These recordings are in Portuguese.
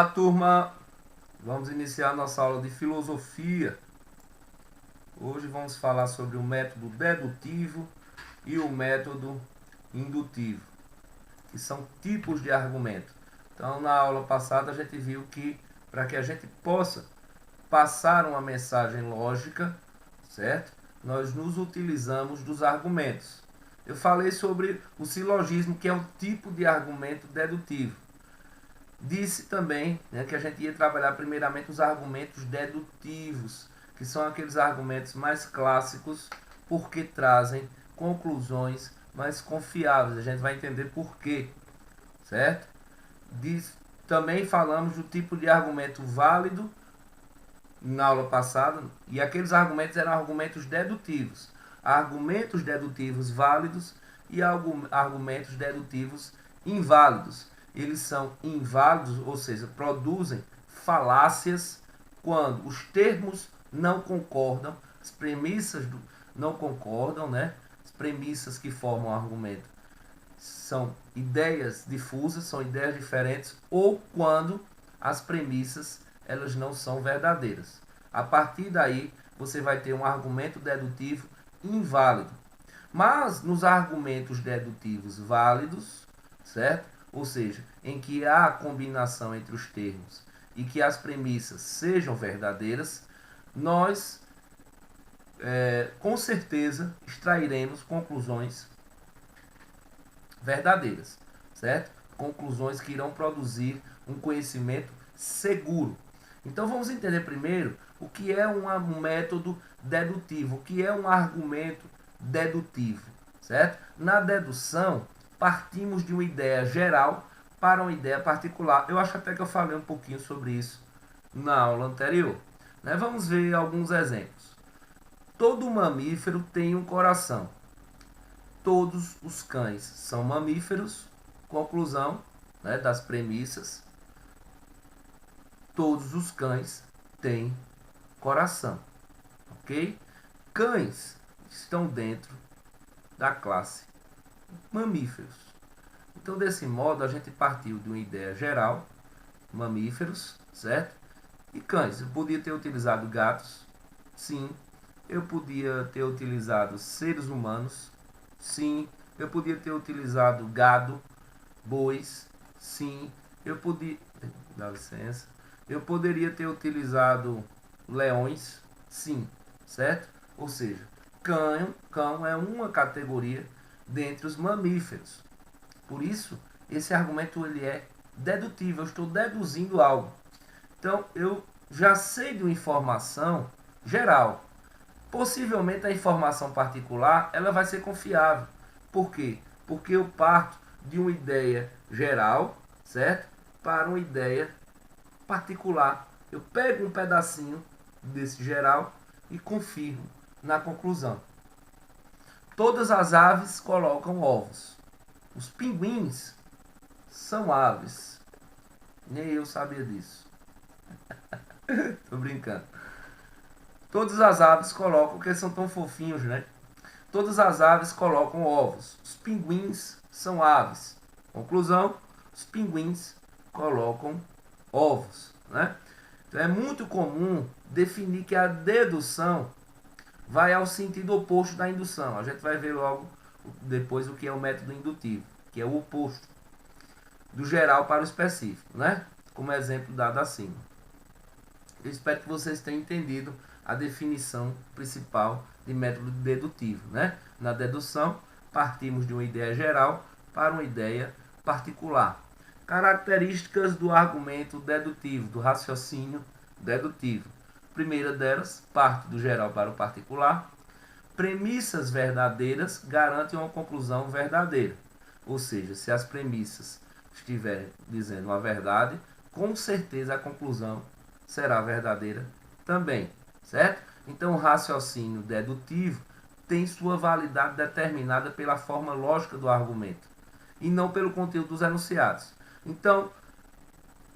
Olá, turma! Vamos iniciar nossa aula de filosofia. Hoje vamos falar sobre o método dedutivo e o método indutivo, que são tipos de argumento. Então, na aula passada, a gente viu que para que a gente possa passar uma mensagem lógica, certo? Nós nos utilizamos dos argumentos. Eu falei sobre o silogismo, que é um tipo de argumento dedutivo. Disse também, né, que a gente ia trabalhar primeiramente os argumentos dedutivos, que são aqueles argumentos mais clássicos, porque trazem conclusões mais confiáveis. A gente vai entender por quê, certo? Também falamos do tipo de argumento válido na aula passada, e aqueles argumentos eram argumentos dedutivos. Argumentos dedutivos válidos e argumentos dedutivos inválidos. Eles são inválidos, ou seja, produzem falácias quando os termos não concordam, as premissas não concordam, né? As premissas que formam o argumento são ideias difusas, são ideias diferentes, ou quando as premissas elas não são verdadeiras. A partir daí, você vai ter um argumento dedutivo inválido. Mas nos argumentos dedutivos válidos, certo? Ou seja, em que há combinação entre os termos e que as premissas sejam verdadeiras, nós com certeza extrairemos conclusões verdadeiras, certo? Conclusões que irão produzir um conhecimento seguro. Então vamos entender primeiro o que é um método dedutivo, o que é um argumento dedutivo, certo? Na dedução, partimos de uma ideia geral para uma ideia particular. Eu acho até que eu falei um pouquinho sobre isso na aula anterior, né? Vamos ver alguns exemplos. Todo mamífero tem um coração. Todos os cães são mamíferos. Conclusão, né, das premissas. Todos os cães têm coração. Ok? Cães estão dentro da classe mamíferos. Então, desse modo, a gente partiu de uma ideia geral, mamíferos, certo? E cães. Eu podia ter utilizado gatos, sim. Eu podia ter utilizado seres humanos, sim. Eu podia ter utilizado gado, bois, sim. Eu podia, dá licença. Eu poderia ter utilizado leões, sim, certo? Ou seja, cão é uma categoria dentre os mamíferos. Por isso, esse argumento ele é dedutivo, eu estou deduzindo algo. Então, eu já sei de uma informação geral. Possivelmente a informação particular ela vai ser confiável. Por quê? Porque eu parto de uma ideia geral, certo? Para uma ideia particular. Eu pego um pedacinho desse geral e confirmo na conclusão. Todas as aves colocam ovos. Os pinguins são aves. Nem eu sabia disso. Tô brincando. Todas as aves colocam, porque são tão fofinhos, né? Todas as aves colocam ovos. Os pinguins são aves. Conclusão, os pinguins colocam ovos, né? Então é muito comum definir que a dedução vai ao sentido oposto da indução. A gente vai ver logo depois o que é o método indutivo, que é o oposto do geral para o específico, né? Como exemplo dado acima. Eu espero que vocês tenham entendido a definição principal de método dedutivo, né? Na dedução, partimos de uma ideia geral para uma ideia particular. Características do argumento dedutivo, do raciocínio dedutivo. Primeira delas, parte do geral para o particular. Premissas verdadeiras garantem uma conclusão verdadeira. Ou seja, se as premissas estiverem dizendo uma verdade, com certeza a conclusão será verdadeira também, certo? Então, o raciocínio dedutivo tem sua validade determinada pela forma lógica do argumento e não pelo conteúdo dos enunciados. Então,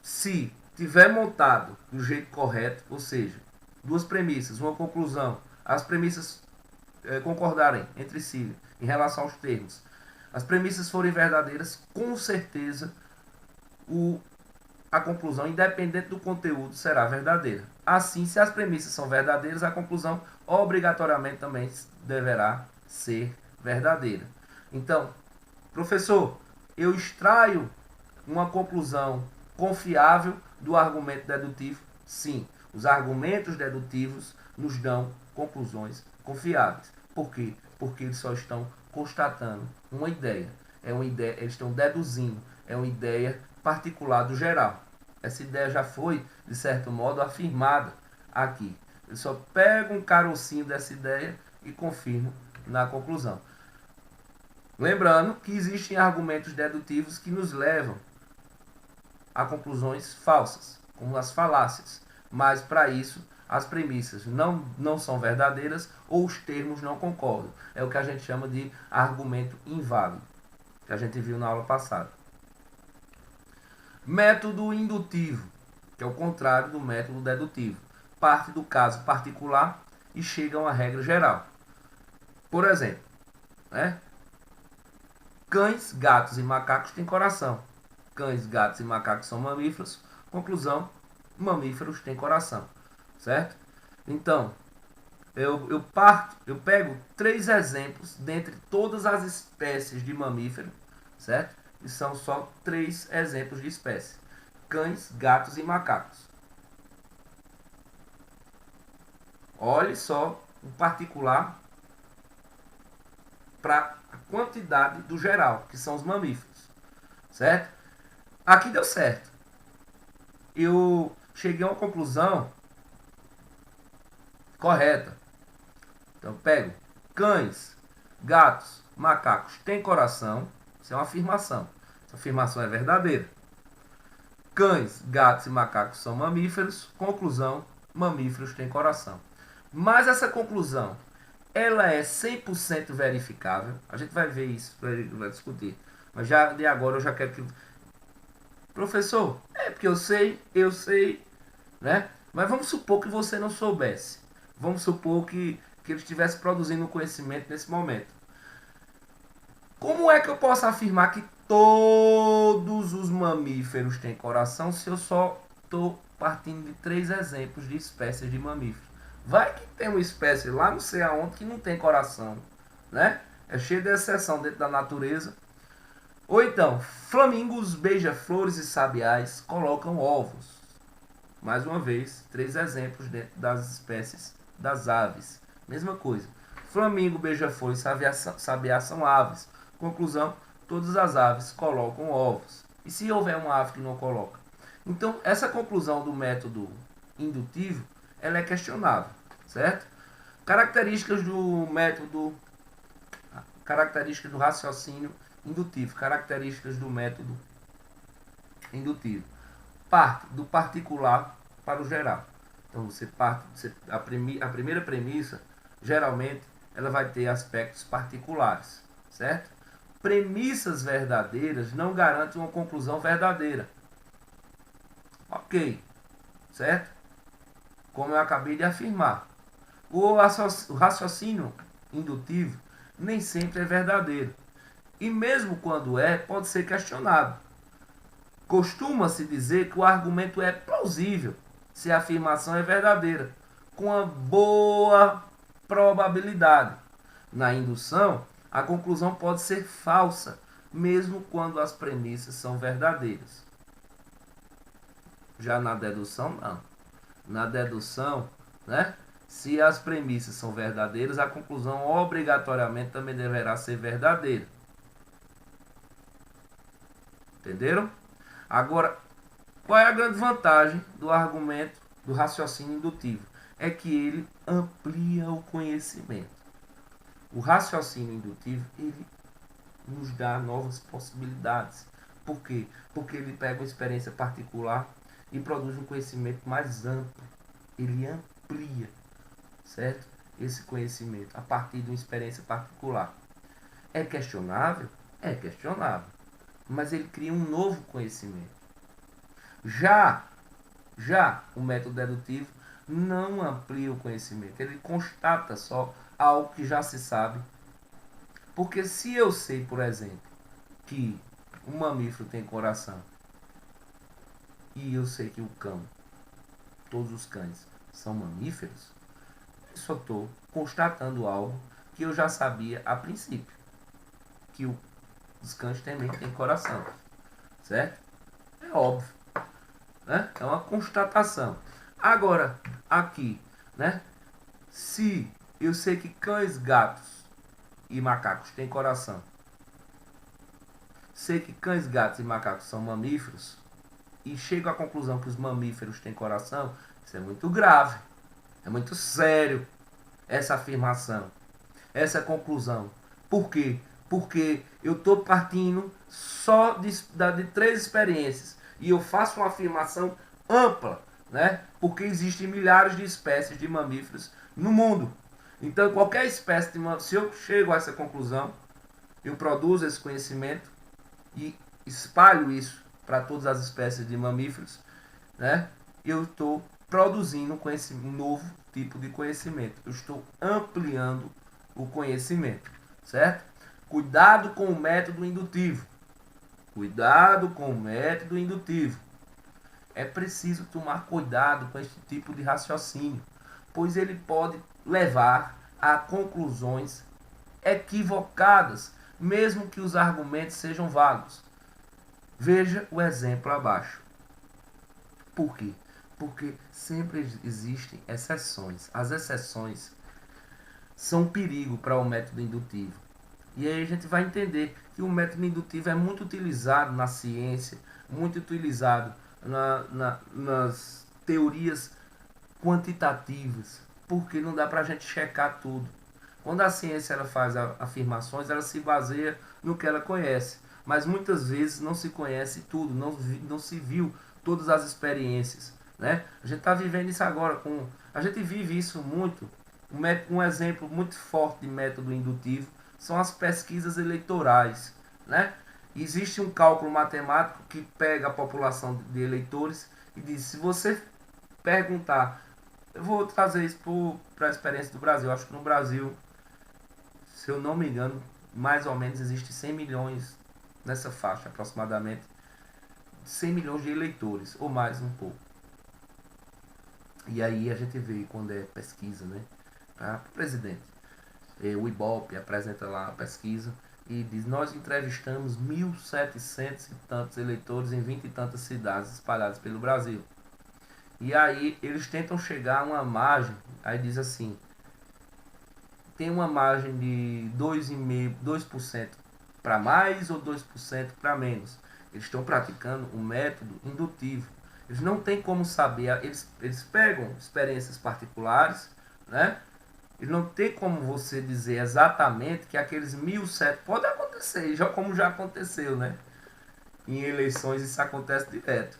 se tiver montado do jeito correto, ou seja, duas premissas, uma conclusão, as premissas concordarem entre si em relação aos termos, as premissas forem verdadeiras, com certeza o a conclusão, independente do conteúdo, será verdadeira. Assim, se as premissas são verdadeiras, a conclusão obrigatoriamente também deverá ser verdadeira. Então, professor, eu extraio uma conclusão confiável do argumento dedutivo? Sim, os argumentos dedutivos nos dão conclusões confiáveis. Por quê? Porque eles só estão constatando uma ideia. É uma ideia, eles estão deduzindo, é uma ideia particular do geral. Essa ideia já foi, de certo modo, afirmada aqui. Eles só pegam um carocinho dessa ideia e confirmam na conclusão. Lembrando que existem argumentos dedutivos que nos levam a conclusões falsas, como as falácias. Mas para isso, as premissas não são verdadeiras ou os termos não concordam. É o que a gente chama de argumento inválido, que a gente viu na aula passada. Método indutivo, que é o contrário do método dedutivo. Parte do caso particular e chega a uma regra geral. Por exemplo, né? Cães, gatos e macacos têm coração. Cães, gatos e macacos são mamíferos. Conclusão, mamíferos têm coração. Certo? Então, eu pego 3 exemplos dentre todas as espécies de mamífero, certo? E são só 3 exemplos de espécie: cães, gatos e macacos. Olhe só o particular para a quantidade do geral, que são os mamíferos, certo? Aqui deu certo. Eu cheguei a uma conclusão correta. Então eu pego cães, gatos, macacos têm coração. Isso é uma afirmação. Essa afirmação é verdadeira. Cães, gatos e macacos são mamíferos. Conclusão, mamíferos têm coração. Mas essa conclusão, ela é 100% verificável. A gente vai ver isso, vai discutir. Mas já de agora eu já quero que... Professor, é porque eu sei, né? Mas vamos supor que você não soubesse. Vamos supor que ele estivesse produzindo conhecimento nesse momento. Como é que eu posso afirmar que todos os mamíferos têm coração se eu só estou partindo de 3 exemplos de espécies de mamíferos? Vai que tem uma espécie lá não sei aonde que não tem coração, né? É cheio de exceção dentro da natureza. Ou então, flamingos, beija-flores e sabiás colocam ovos. Mais uma vez, 3 exemplos dentro das espécies das aves. Mesma coisa. Flamingo, beija-flor e sabiá são aves. Conclusão, todas as aves colocam ovos. E se houver uma ave que não coloca? Então, essa conclusão do método indutivo, ela é questionável, certo? Características do método, características do raciocínio indutivo, características do método indutivo. Parte do particular para o geral. Então a primeira premissa, geralmente, ela vai ter aspectos particulares, certo? Premissas verdadeiras não garantem uma conclusão verdadeira. Ok, certo? Como eu acabei de afirmar. O raciocínio indutivo nem sempre é verdadeiro. E mesmo quando é, pode ser questionado. Costuma-se dizer que o argumento é plausível se a afirmação é verdadeira, com uma boa probabilidade. Na indução, a conclusão pode ser falsa, mesmo quando as premissas são verdadeiras. Já na dedução, não. Na dedução, né? Se as premissas são verdadeiras, a conclusão obrigatoriamente também deverá ser verdadeira. Entenderam? Agora, qual é a grande vantagem do argumento do raciocínio indutivo? É que ele amplia o conhecimento. O raciocínio indutivo, ele nos dá novas possibilidades. Por quê? Porque ele pega uma experiência particular e produz um conhecimento mais amplo. Ele amplia, certo? Esse conhecimento a partir de uma experiência particular. É questionável? É questionável. Mas ele cria um novo conhecimento. Já o método dedutivo não amplia o conhecimento, ele constata só algo que já se sabe. Porque se eu sei, por exemplo, que um mamífero tem coração, e eu sei que o cão, todos os cães, são mamíferos, eu só estou constatando algo que eu já sabia a princípio, que os cães também têm coração, certo? É óbvio, né? É uma constatação. Agora, aqui, né? Se eu sei que cães, gatos e macacos têm coração, sei que cães, gatos e macacos são mamíferos, e chego à conclusão que os mamíferos têm coração, isso é muito grave, é muito sério essa afirmação, essa conclusão. Por quê? Porque eu estou partindo só de três experiências e eu faço uma afirmação ampla, né? Porque existem milhares de espécies de mamíferos no mundo. Então, qualquer espécie de mamífero, se eu chego a essa conclusão, eu produzo esse conhecimento e espalho isso para todas as espécies de mamíferos, né? Eu estou produzindo um novo tipo de conhecimento. Eu estou ampliando o conhecimento, certo? Cuidado com o método indutivo. Cuidado com o método indutivo. É preciso tomar cuidado com este tipo de raciocínio, pois ele pode levar a conclusões equivocadas, mesmo que os argumentos sejam vagos. Veja o exemplo abaixo. Por quê? Porque sempre existem exceções. As exceções são um perigo para o método indutivo. E aí a gente vai entender que o método indutivo é muito utilizado na ciência, muito utilizado nas teorias quantitativas, porque não dá para a gente checar tudo. Quando a ciência ela faz afirmações, ela se baseia no que ela conhece, mas muitas vezes não se conhece tudo, não se viu todas as experiências, né? A gente está vivendo isso agora, a gente vive isso muito. Um exemplo muito forte de método indutivo são as pesquisas eleitorais, né? Existe um cálculo matemático que pega a população de eleitores e diz: se você perguntar, eu vou trazer isso para a experiência do Brasil. Acho que no Brasil, se eu não me engano, mais ou menos existe 100 milhões nessa faixa, aproximadamente 100 milhões de eleitores, ou mais um pouco. E aí a gente vê quando é pesquisa, né? Para o presidente. O Ibope apresenta lá a pesquisa e diz: nós entrevistamos 1.700 e tantos eleitores em 20 e tantas cidades espalhadas pelo Brasil. E aí eles tentam chegar a uma margem, aí diz assim, tem uma margem de 2,5%, 2% para mais ou 2% para menos. Eles estão praticando um método indutivo. Eles não têm como saber, eles pegam experiências particulares, né? E não tem como você dizer exatamente que aqueles 1.700 pode acontecer, já como já aconteceu, né? Em eleições isso acontece direto.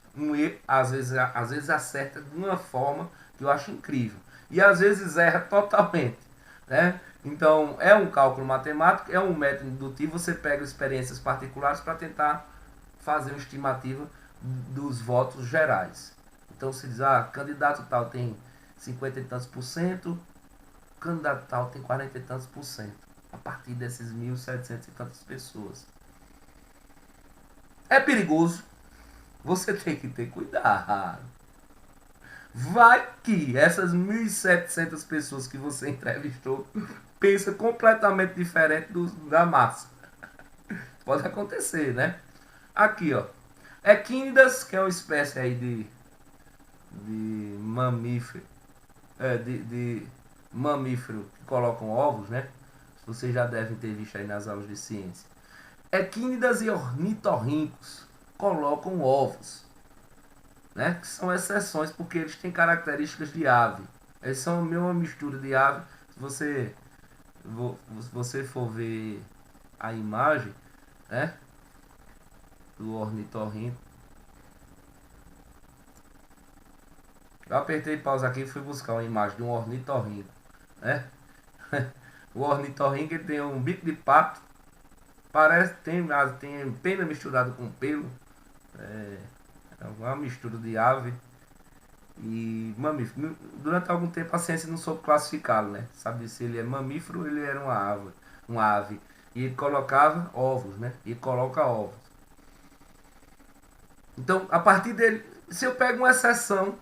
Às vezes acerta de uma forma que eu acho incrível. E às vezes erra totalmente, né? Então é um cálculo matemático, é um método indutivo, você pega experiências particulares para tentar fazer uma estimativa dos votos gerais. Então se diz, candidato tal tem 50 e tantos por cento, candidato tal tem 40 e tantos por cento. A partir desses 1.700 e tantas pessoas. É perigoso. Você tem que ter cuidado. Vai que essas 1.700 pessoas que você entrevistou pensa completamente diferente da massa. Pode acontecer, né? Aqui, ó. Equínidas, que é uma espécie aí de mamífero, de mamífero que colocam ovos, né? Vocês já devem ter visto aí nas aulas de ciência. Equínidas e ornitorrincos colocam ovos, né? Que são exceções porque eles têm características de ave. Eles são uma mistura de ave. Se você for ver a imagem, né, do ornitorrinco, eu apertei pausa aqui e fui buscar uma imagem de um ornitorrinco, né? O ornitorrinco ele tem um bico de pato, parece tem pena misturada com pelo, é, é uma mistura de ave e mamífero. Durante algum tempo a ciência não soube classificá-lo, né? Sabe se ele é mamífero ou ele era uma ave. E ele colocava ovos, né? E coloca ovos. Então, a partir dele, Se eu pego uma exceção,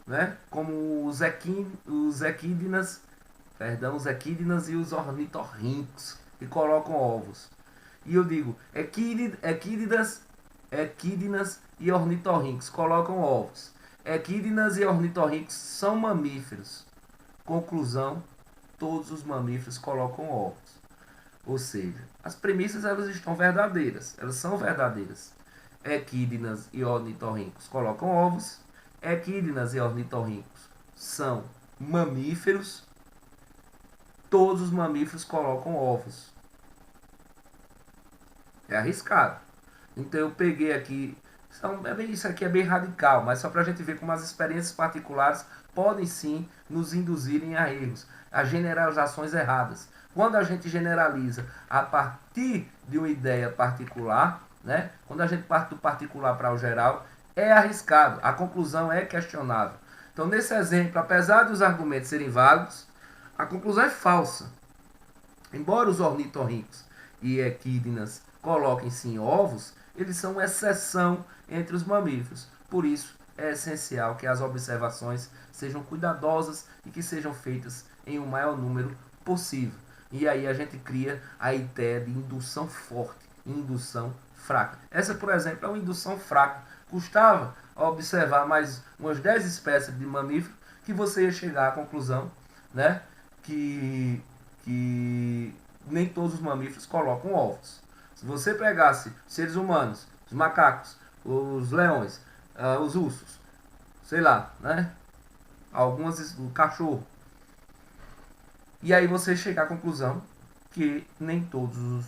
né, como os equídenas, os equídenas e os ornitorrincos, que colocam ovos. E eu digo, equídenas e ornitorrincos colocam ovos. Equídenas e ornitorrincos são mamíferos. Conclusão, todos os mamíferos colocam ovos. Ou seja, as premissas elas estão verdadeiras, elas são verdadeiras. Equídenas e ornitorrincos colocam ovos. Equídenas e ornitorrincos são mamíferos. Todos os mamíferos colocam ovos. É arriscado. Então eu peguei aqui. Isso aqui é bem radical, mas só para a gente ver como as experiências particulares podem sim nos induzirem a erros, a generalizações erradas. Quando a gente generaliza a partir de uma ideia particular, né? Quando a gente parte do particular para o geral, é arriscado, a conclusão é questionável. Então, nesse exemplo, apesar dos argumentos serem válidos, a conclusão é falsa. Embora os ornitorrincos e equídenas coloquem sim ovos, eles são exceção entre os mamíferos. Por isso, é essencial que as observações sejam cuidadosas e que sejam feitas em o maior número possível. E aí a gente cria a ideia de indução forte e indução fraca. Essa, por exemplo, é uma indução fraca. Custava observar mais umas 10 espécies de mamíferos que você ia chegar à conclusão, né, que nem todos os mamíferos colocam ovos. Se você pegasse seres humanos, os macacos, os leões, os ursos, sei lá, né? Algumas, o cachorro. E aí você chega à conclusão que nem todos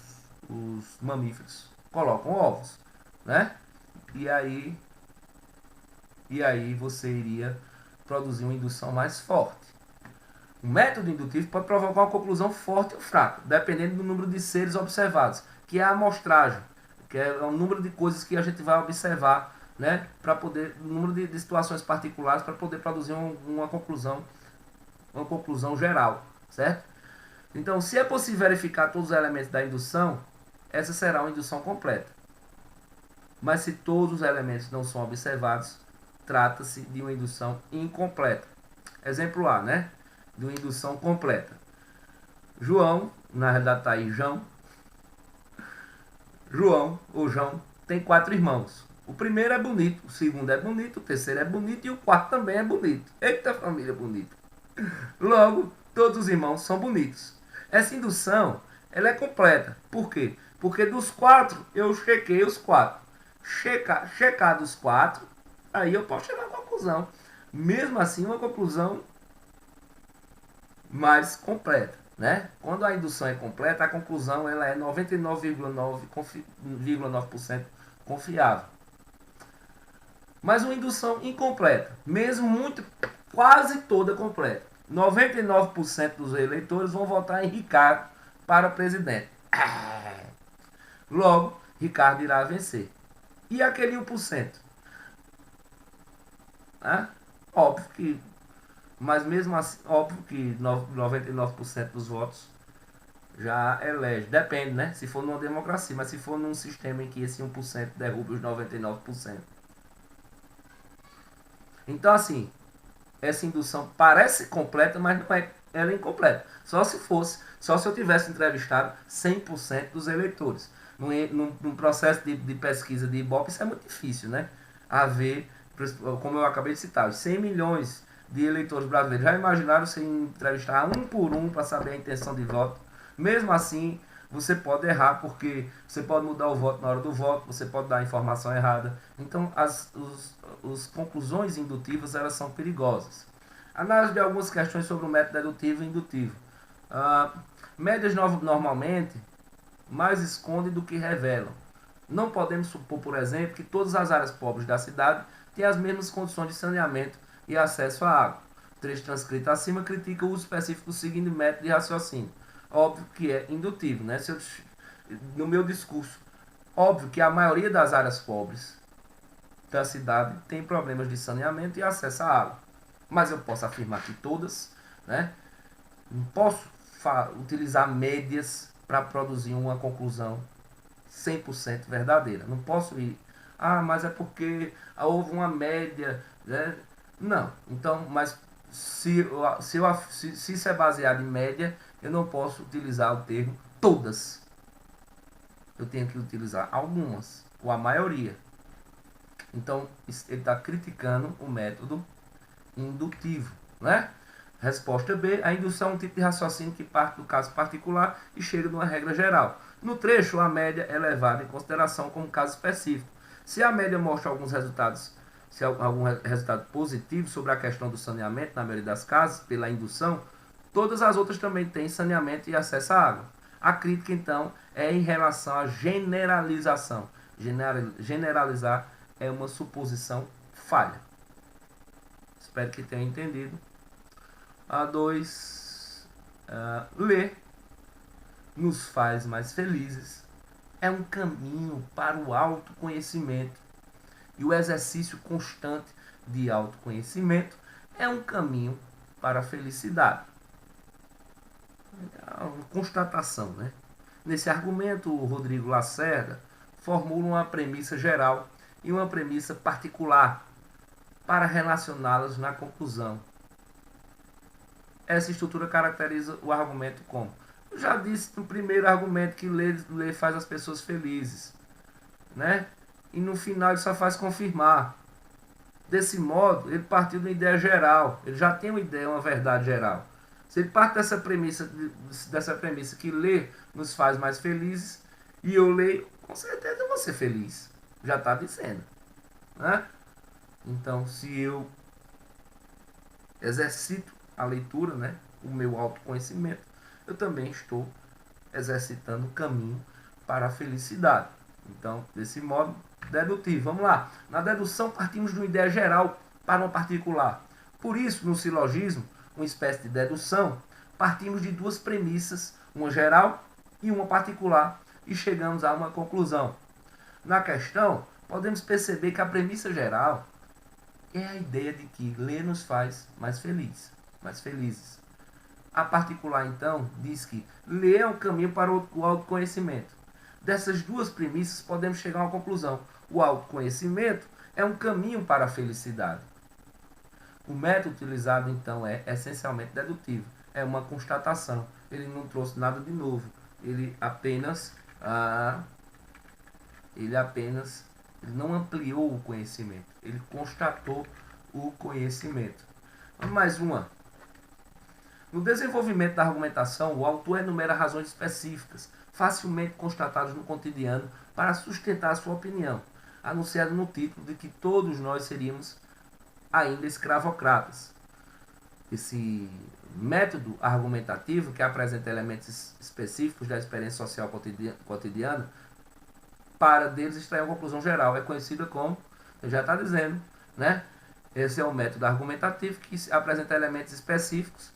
os mamíferos colocam ovos, né? E aí, e aí você iria produzir uma indução mais forte. O método indutivo pode provocar uma conclusão forte ou fraca, dependendo do número de seres observados, que é a amostragem, que é o número de coisas que a gente vai observar, né, para poder, o número de situações particulares para poder produzir uma conclusão geral, certo? Então, se é possível verificar todos os elementos da indução, essa será uma indução completa. Mas se todos os elementos não são observados, trata-se de uma indução incompleta. Exemplo A, né? De uma indução completa. João, na realidade está aí João, ou João, tem 4 irmãos. O primeiro é bonito, o segundo é bonito, o terceiro é bonito e o quarto também é bonito. Eita família bonita. Logo, todos os irmãos são bonitos. Essa indução, ela é completa. Por quê? Porque dos 4, eu chequei os 4. Checar dos 4, aí eu posso chegar à conclusão. Mesmo assim, uma conclusão mais completa, né? Quando a indução é completa, a conclusão ela é 99,9% confiável. Mas uma indução incompleta, mesmo muito, quase toda completa. 99% dos eleitores vão votar em Ricardo para presidente. Logo, Ricardo irá vencer. E aquele 1%? Né? Óbvio que, mas mesmo assim, óbvio que 99% dos votos já elege. Depende, né? Se for numa democracia, mas se for num sistema em que esse 1% derruba os 99%. Então, assim, essa indução parece completa, mas não é, ela é incompleta. Só se eu tivesse entrevistado 100% dos eleitores. Num processo de pesquisa de Ibope, isso é muito difícil, né? Haver, como eu acabei de citar, os 100 milhões de eleitores brasileiros. Já imaginaram se entrevistar um por um para saber a intenção de voto? Mesmo assim, você pode errar, porque você pode mudar o voto na hora do voto, você pode dar a informação errada. Então, as conclusões indutivas elas são perigosas. Análise de algumas questões sobre o método dedutivo e indutivo. Médias normalmente mais escondem do que revelam. Não podemos supor, por exemplo, que todas as áreas pobres da cidade têm as mesmas condições de saneamento e acesso à água. O trecho transcrito acima critica o uso específico do seguinte método de raciocínio. Óbvio que é indutivo, né? No meu discurso, óbvio que a maioria das áreas pobres da cidade tem problemas de saneamento e acesso à água. Mas eu posso afirmar que todas, né? Não posso utilizar médias para produzir uma conclusão 100% verdadeira. Não posso ir mas é porque houve uma média, né? Não, então, mas se isso é baseado em média, eu não posso utilizar o termo todas. Eu tenho que utilizar algumas, ou a maioria. Então, ele está criticando o método indutivo, né? Resposta B. A indução é um tipo de raciocínio que parte do caso particular e chega numa regra geral. No trecho, a média é levada em consideração como caso específico. Se a média mostra alguns resultados, se algum resultado positivo sobre a questão do saneamento na maioria das casas, pela indução, todas as outras também têm saneamento e acesso à água. A crítica, então, é em relação à generalização. Generalizar é uma suposição falha. Espero que tenham entendido. A2, ler nos faz mais felizes. É um caminho para o autoconhecimento. E o exercício constante de autoconhecimento é um caminho para a felicidade. É uma constatação, né? Nesse argumento, o Rodrigo Lacerda formula uma premissa geral e uma premissa particular para relacioná-las na conclusão. Essa estrutura caracteriza o argumento como? Eu já disse no primeiro argumento que ler faz as pessoas felizes, né? E no final ele só faz confirmar. Desse modo, ele partiu de uma ideia geral. Ele já tem uma ideia, uma verdade geral. Se ele parte dessa premissa que ler nos faz mais felizes, e eu leio, com certeza eu vou ser feliz. Já está dizendo, né? Então, se eu exercito a leitura, né, o meu autoconhecimento, eu também estou exercitando o caminho para a felicidade. Então, desse modo, dedutivo. Vamos lá. Na dedução, partimos de uma ideia geral para uma particular. Por isso, no silogismo, uma espécie de dedução, partimos de duas premissas, uma geral e uma particular, e chegamos a uma conclusão. Na questão, podemos perceber que a premissa geral é a ideia de que ler nos faz mais felizes. A particular, então, diz que ler é um caminho para o autoconhecimento. Dessas duas premissas, podemos chegar a uma conclusão. O autoconhecimento é um caminho para a felicidade. O método utilizado, então, é essencialmente dedutivo. É uma constatação. Ele não trouxe nada de novo. Ele não ampliou o conhecimento. Ele constatou o conhecimento. Mais uma. No desenvolvimento da argumentação, o autor enumera razões específicas, facilmente constatadas no cotidiano, para sustentar sua opinião, anunciada no título de que todos nós seríamos ainda escravocratas. Esse método argumentativo, que apresenta elementos específicos da experiência social cotidiana, para deles extrair uma conclusão geral, é conhecida como, já está dizendo, né? Esse é o método argumentativo que apresenta elementos específicos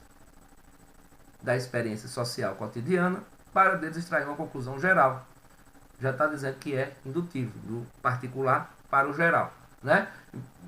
da experiência social cotidiana para deles extrair uma conclusão geral. Já está dizendo que é indutivo, do particular para o geral, né?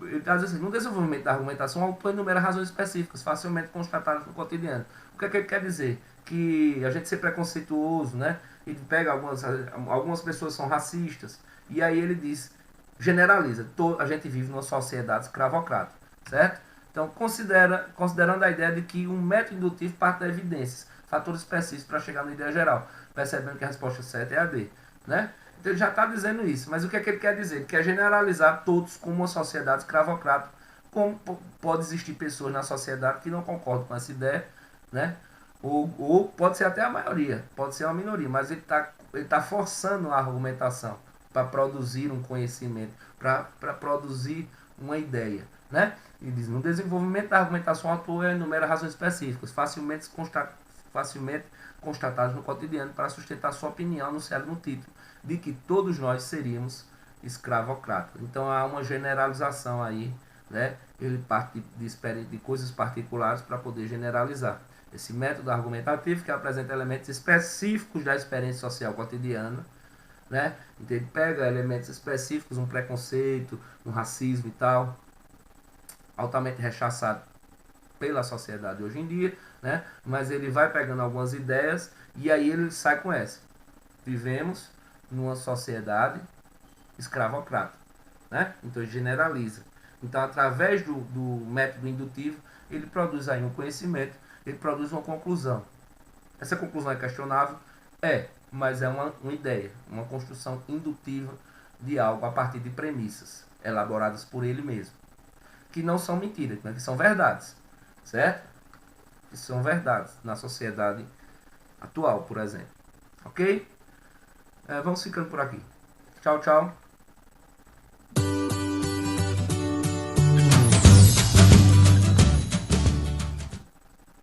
Ele está dizendo assim, no desenvolvimento da argumentação, o autor enumera razões específicas, facilmente constatadas no cotidiano. O que é que ele quer dizer? Que a gente ser preconceituoso, né? Ele pega algumas pessoas são racistas, e aí ele diz, generaliza, a gente vive numa sociedade escravocrata, certo? Então, considerando a ideia de que um método indutivo parte de evidências, fatores específicos para chegar na ideia geral, percebendo que a resposta certa é a D, né? Então ele já está dizendo isso, mas o que é que ele quer dizer? Ele quer generalizar todos como uma sociedade escravocrata, como pode existir pessoas na sociedade que não concordam com essa ideia, né? Ou pode ser até a maioria, pode ser uma minoria, mas ele tá forçando a argumentação para produzir um conhecimento, para produzir uma ideia, né? Ele diz, no desenvolvimento da argumentação, o autor enumera razões específicas, facilmente constatadas no cotidiano, para sustentar sua opinião anunciada no título, de que todos nós seríamos escravocratas. Então há uma generalização aí, né? Ele parte de coisas particulares para poder generalizar. Esse método argumentativo que apresenta elementos específicos da experiência social cotidiana, né? Então ele pega elementos específicos, um preconceito, um racismo e tal, altamente rechaçado pela sociedade hoje em dia, né? Mas ele vai pegando algumas ideias e aí ele sai com essa. Vivemos numa sociedade escravocrata. né? Então ele generaliza. Então, através do método indutivo, ele produz aí um conhecimento, ele produz uma conclusão. Essa conclusão é questionável? É, mas é uma ideia, uma construção indutiva de algo a partir de premissas elaboradas por ele mesmo, que não são mentiras, mas que são verdades, certo? Que são verdades na sociedade atual, por exemplo. Ok? Vamos ficando por aqui. Tchau, tchau.